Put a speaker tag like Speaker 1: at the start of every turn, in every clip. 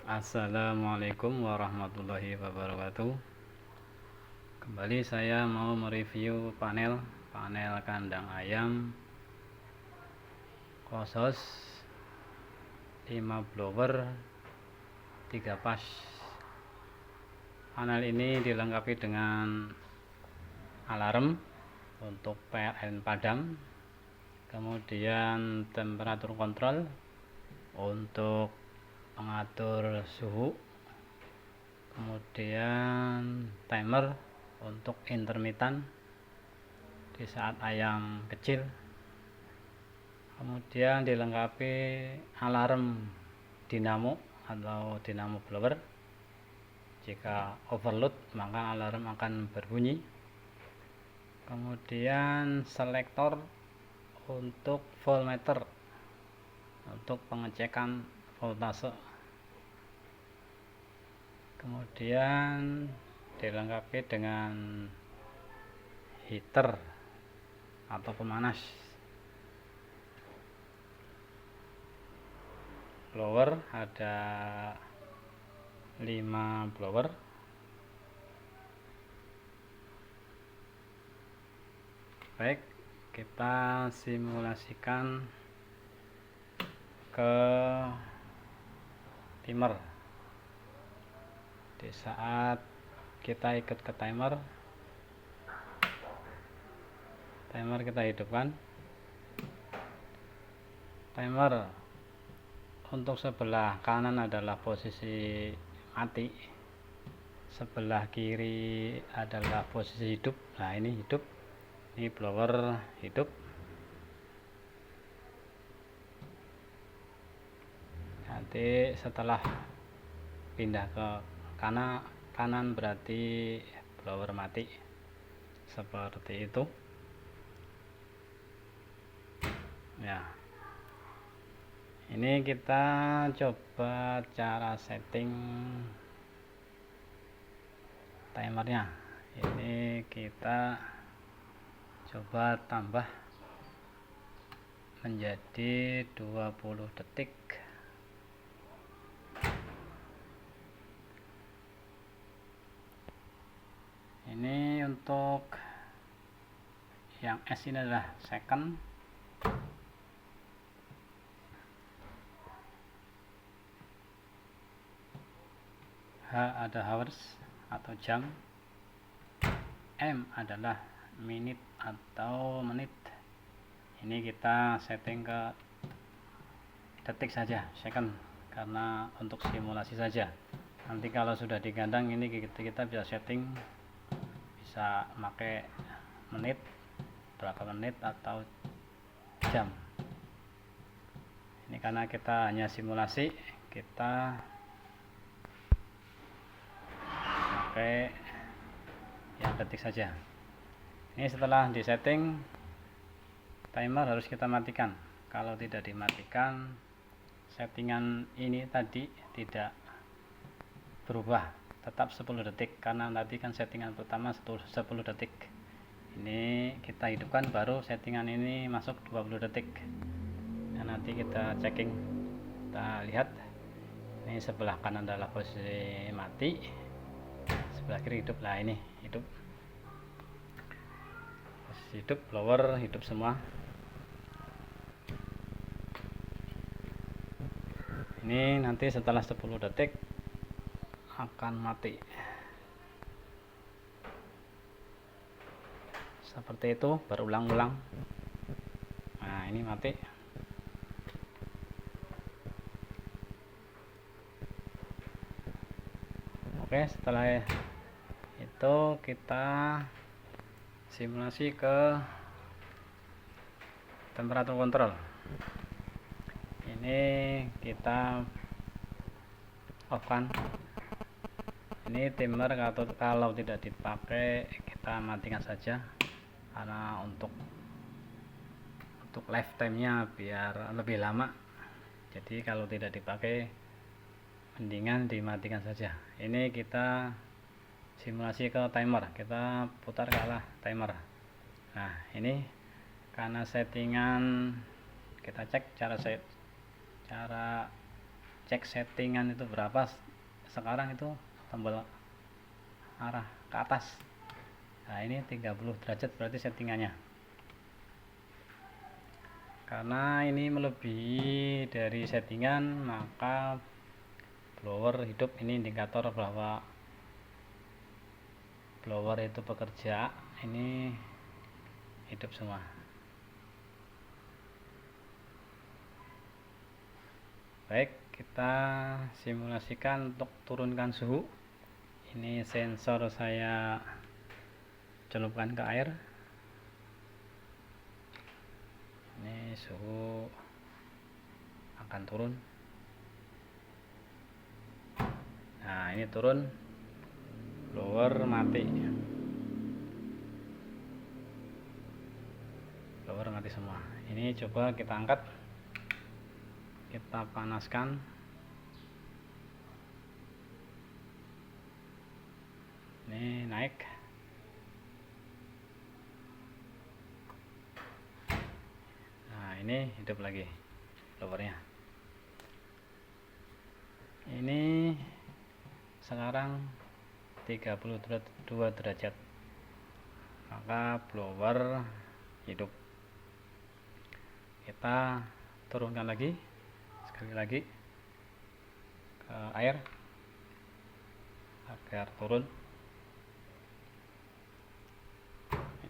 Speaker 1: Assalamualaikum warahmatullahi wabarakatuh. Kembali saya mau mereview panel kandang ayam Kosos 5 blower 3 pas. Panel ini dilengkapi dengan alarm untuk PLN padam, kemudian temperatur kontrol untuk mengatur suhu, kemudian timer untuk intermittent di saat ayam kecil, kemudian dilengkapi alarm dinamo atau dinamo blower. Jika overload maka alarm akan berbunyi. Kemudian selektor untuk voltmeter untuk pengecekan voltase. Kemudian dilengkapi dengan heater atau pemanas. Blower ada 5 blower. Baik, kita simulasikan ke timer. Di saat kita ikut ke timer kita hidupkan. Timer untuk sebelah kanan adalah posisi mati, sebelah kiri adalah posisi hidup. Nah, ini hidup, ini blower hidup. Nanti setelah pindah ke kanan berarti blower mati, seperti itu ya. Ini kita coba cara setting timernya. Ini kita coba tambah menjadi 20 detik. Ini untuk yang S ini adalah second, H ada hours atau jam, M adalah minute atau menit. Ini kita setting ke detik saja, second, karena untuk simulasi saja. Nanti kalau sudah di kandang ini kita bisa setting, bisa pakai menit, berapa menit atau jam. Ini karena kita hanya simulasi, kita pakai yang detik saja. Ini setelah di setting, timer harus kita matikan. Kalau tidak dimatikan, settingan ini tadi tidak berubah, tetap 10 detik, karena tadi kan settingan pertama 10 detik. Ini kita hidupkan, baru settingan ini masuk 20 detik. Nah, nanti kita checking, kita lihat. Ini sebelah kanan adalah posisi mati, sebelah kiri hidup. Nah, ini hidup, posisi hidup, blower hidup semua. Ini nanti setelah 10 detik akan mati, seperti itu, berulang-ulang. Nah, ini mati. Oke, setelah itu kita simulasi ke temperatur kontrol. Ini kita off kan. Ini timer kalau tidak dipakai kita matikan saja, karena untuk lifetime-nya biar lebih lama. Jadi kalau tidak dipakai mendingan dimatikan saja. Ini kita simulasi ke timer, kita putar ke arah timer. Nah, ini karena settingan, kita cek cara cek settingan itu berapa. Sekarang itu tombol arah ke atas. Nah ini 30 derajat berarti settingannya. Karena ini melebihi dari settingan, maka blower hidup. Ini indikator bahwa blower itu bekerja. Ini hidup semua. Baik, kita simulasikan untuk turunkan suhu. Ini sensor saya celupkan ke air. Ini suhu akan turun. Nah ini turun, blower mati. Blower mati semua. Ini coba kita angkat, kita panaskan. Ini naik. Nah ini hidup lagi blowernya. Ini sekarang 32 derajat, maka blower hidup. Kita turunkan lagi sekali lagi ke air agar turun.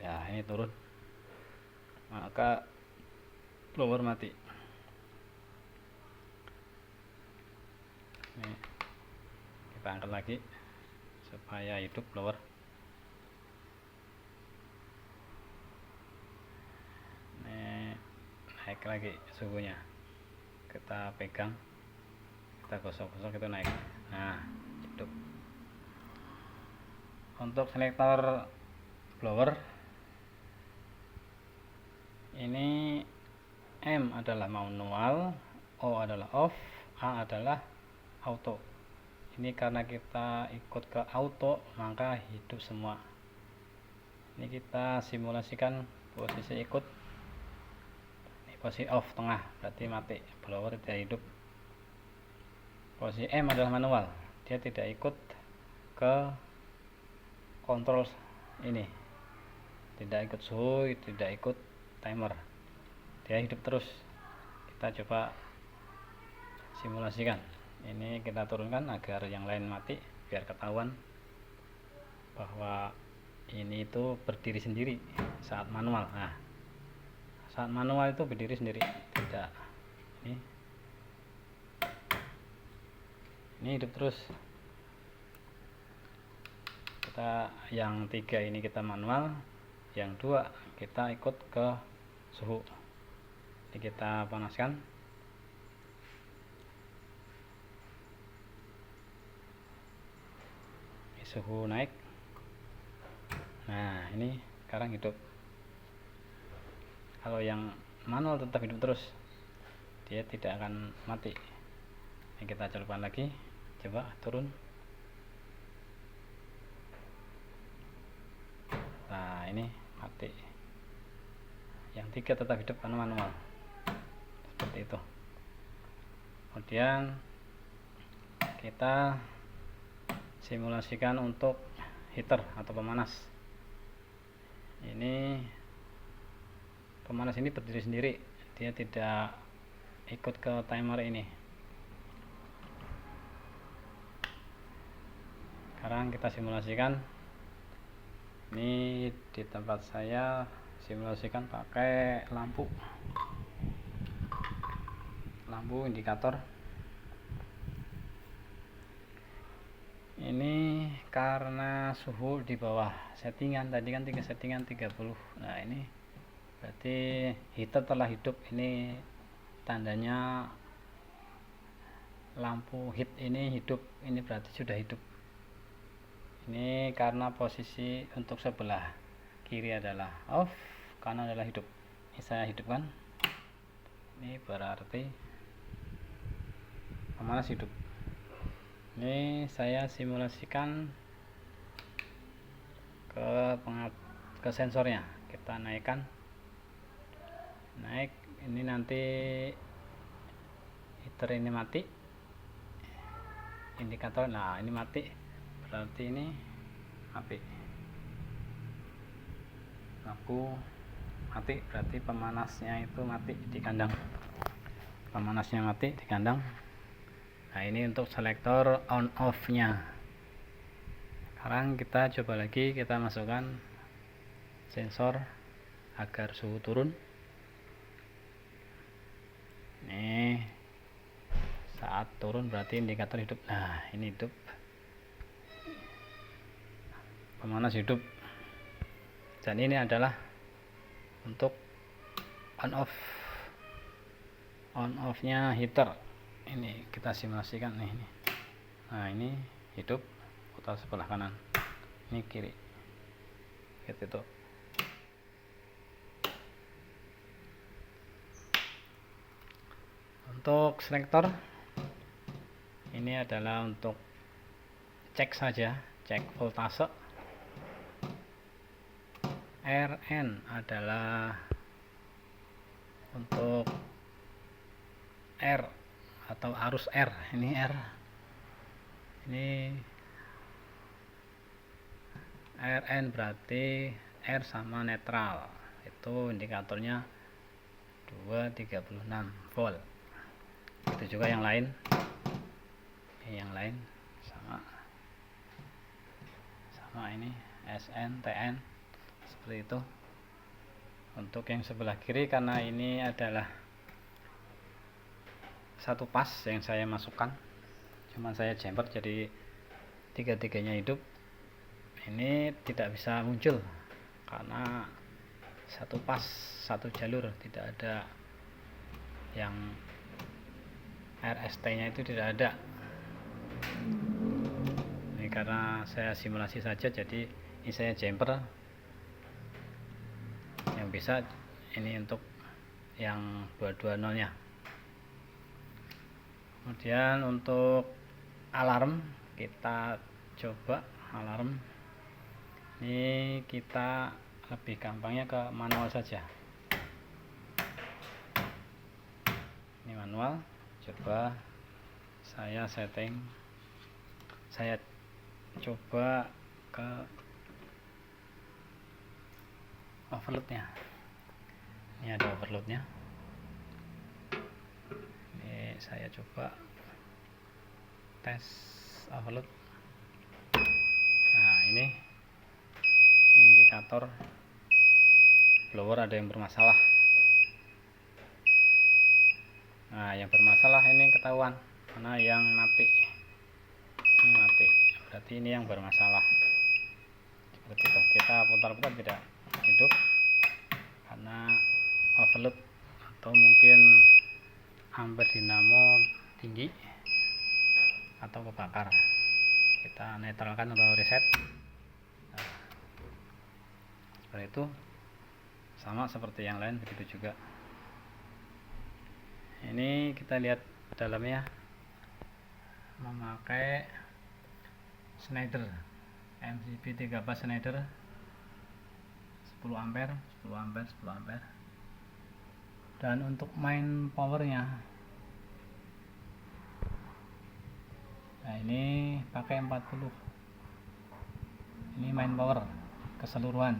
Speaker 1: Ya ini turun, maka blower mati. Ini kita angkat lagi supaya hidup blower. Ini naik lagi suhunya, kita pegang, kita gosok-gosok, itu naik. Nah hidup. Untuk selektor blower ini, M adalah manual, O adalah off, A adalah auto. Ini karena kita ikut ke auto, maka hidup semua. Ini kita simulasikan posisi ikut. Ini posisi off tengah, berarti mati, blower tidak hidup. Posisi M adalah manual, dia tidak ikut ke kontrol ini, tidak ikut suhu, tidak ikut timer, dia hidup terus. Kita coba simulasikan. Ini kita turunkan agar yang lain mati, biar ketahuan bahwa ini itu berdiri sendiri saat manual. Nah saat manual itu berdiri sendiri, tidak. Ini hidup terus. Kita yang 3 ini kita manual, yang 2 kita ikut ke suhu. Jadi kita panaskan. Suhu naik. Nah ini sekarang hidup. Kalau yang manual tetap hidup terus, dia tidak akan mati. Ini kita celupkan lagi, coba turun. Nah ini mati. Yang 3 tetap hidup karena manual, seperti itu. Kemudian kita simulasikan untuk heater atau pemanas. Ini pemanas ini berdiri sendiri, dia tidak ikut ke timer ini. Sekarang kita simulasikan. Ini di tempat saya simulasikan pakai lampu indikator. Ini karena suhu di bawah settingan, tadi kan 3 settingan 30. Nah ini berarti heater telah hidup. Ini tandanya lampu heat ini hidup, ini berarti sudah hidup. Ini karena posisi untuk sebelah kiri adalah off, kanan adalah hidup. Ini saya hidupkan. Ini berarti pemanas hidup. Ini saya simulasikan ke sensornya. Kita naikkan, naik. Ini nanti heater ini mati, indikator. Nah ini mati, berarti ini mati. Lampu mati, berarti pemanasnya itu mati di kandang. Pemanasnya mati di kandang. Nah ini untuk selektor on off nya. Sekarang kita coba lagi, kita masukkan sensor agar suhu turun. Ini saat turun berarti indikator hidup. Nah ini hidup, pemanas hidup. Dan ini adalah untuk on off nya heater. Ini kita simulasikan nih ini. Nah ini hidup, putar sebelah kanan, ini kiri, kita tutup. Untuk selektor ini adalah untuk cek saja, cek voltase. RN adalah untuk R atau arus R. Ini R, ini RN berarti R sama netral, itu indikatornya 236 volt. Itu juga yang lain, sama ini SN TN seperti itu. Untuk yang sebelah kiri, karena ini adalah satu pas yang saya masukkan, cuman saya jumper jadi tiga-tiganya hidup. Ini tidak bisa muncul karena satu pas, satu jalur, tidak ada yang RST nya itu tidak ada. Ini karena saya simulasi saja, jadi ini saya jumper. Yang bisa ini untuk yang 220 nya. Kemudian untuk alarm, kita coba alarm. Ini kita lebih gampangnya ke manual saja. Ini manual. Coba saya setting, saya coba ke overloadnya. Ini ada overloadnya. Ini saya coba tes overload. Nah ini indikator blower ada yang bermasalah. Nah yang bermasalah ini ketahuan, mana yang mati. Ini mati, berarti ini yang bermasalah. Seperti itu, kita putar-putar tidak hidup karena overload atau mungkin ampere dinamo tinggi atau kebakar. Kita netralkan atau reset. Nah, seperti itu, sama seperti yang lain begitu juga. Ini kita lihat dalamnya memakai Schneider MCB 3 pas Schneider 10 ampere. Dan untuk main powernya, nah ini pakai 40. Ini main power keseluruhan,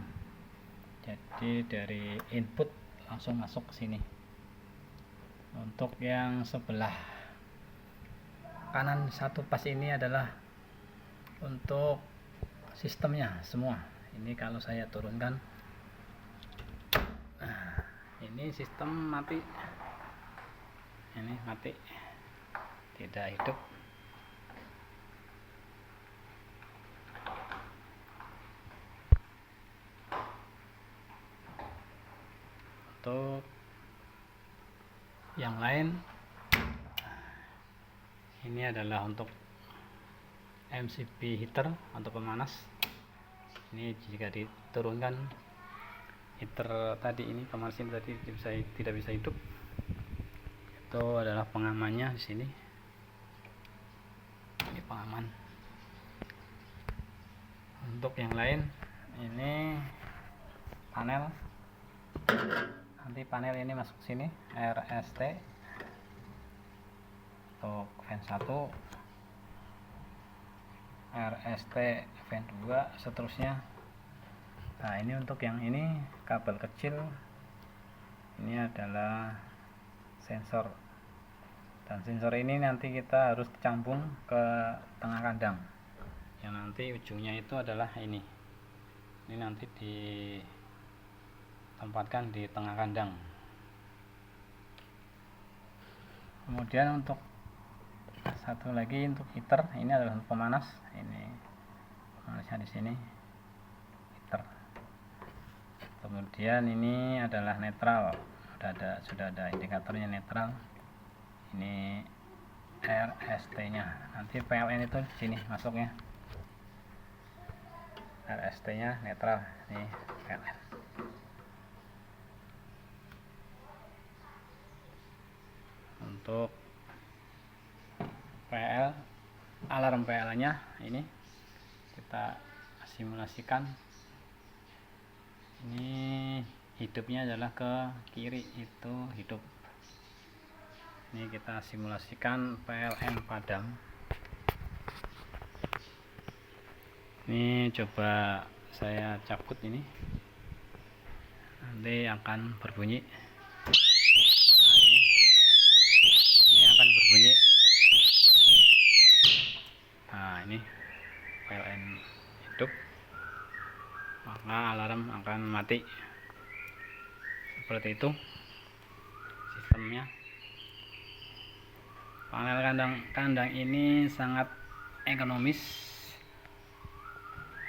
Speaker 1: jadi dari input langsung masuk ke sini. Untuk yang sebelah kanan satu pas ini adalah untuk sistemnya semua. Ini kalau saya turunkan, nah, ini sistem mati. Ini mati, tidak hidup. Untuk yang lain, ini adalah untuk MCB heater untuk pemanas. Ini jika diturunkan heater tadi, ini pemanas ini tadi tidak bisa hidup. Itu adalah pengamannya di sini. Ini pengaman. Untuk yang lain, ini panel. Nanti panel ini masuk sini, RST untuk fan 1, RST V2 seterusnya. Nah ini untuk yang ini kabel kecil, ini adalah sensor, dan sensor ini nanti kita harus campung ke tengah kandang, yang nanti ujungnya itu adalah ini nanti ditempatkan di tengah kandang. Kemudian untuk satu lagi untuk heater, ini adalah pemanas, ini pemanasnya di sini heater. Kemudian ini adalah netral, sudah ada indikatornya netral. Ini RST nya, nanti PLN itu di sini masuknya. RST nya netral, ini PLN. Untuk PL, alarm PL nya ini kita simulasikan. Ini hidupnya adalah ke kiri, itu hidup. Ini kita simulasikan PLN padam. Ini coba saya cabut, ini nanti akan berbunyi. Ini akan berbunyi. Nah ini PLN hidup, maka alarm akan mati. Seperti itu sistemnya. Panel kandang ini sangat ekonomis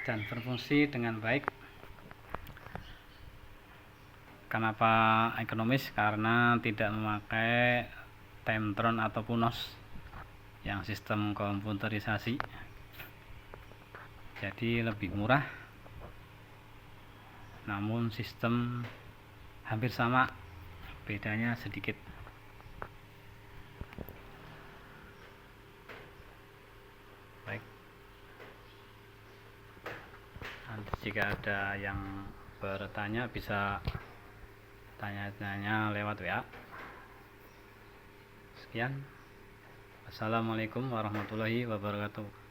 Speaker 1: dan berfungsi dengan baik. Kenapa ekonomis? Karena tidak memakai Temtron ataupun NOS yang sistem komputerisasi, jadi lebih murah, namun sistem hampir sama, bedanya sedikit. Baik, nanti jika ada yang bertanya bisa tanya-tanya lewat WA. Sekian, assalamualaikum warahmatullahi wabarakatuh.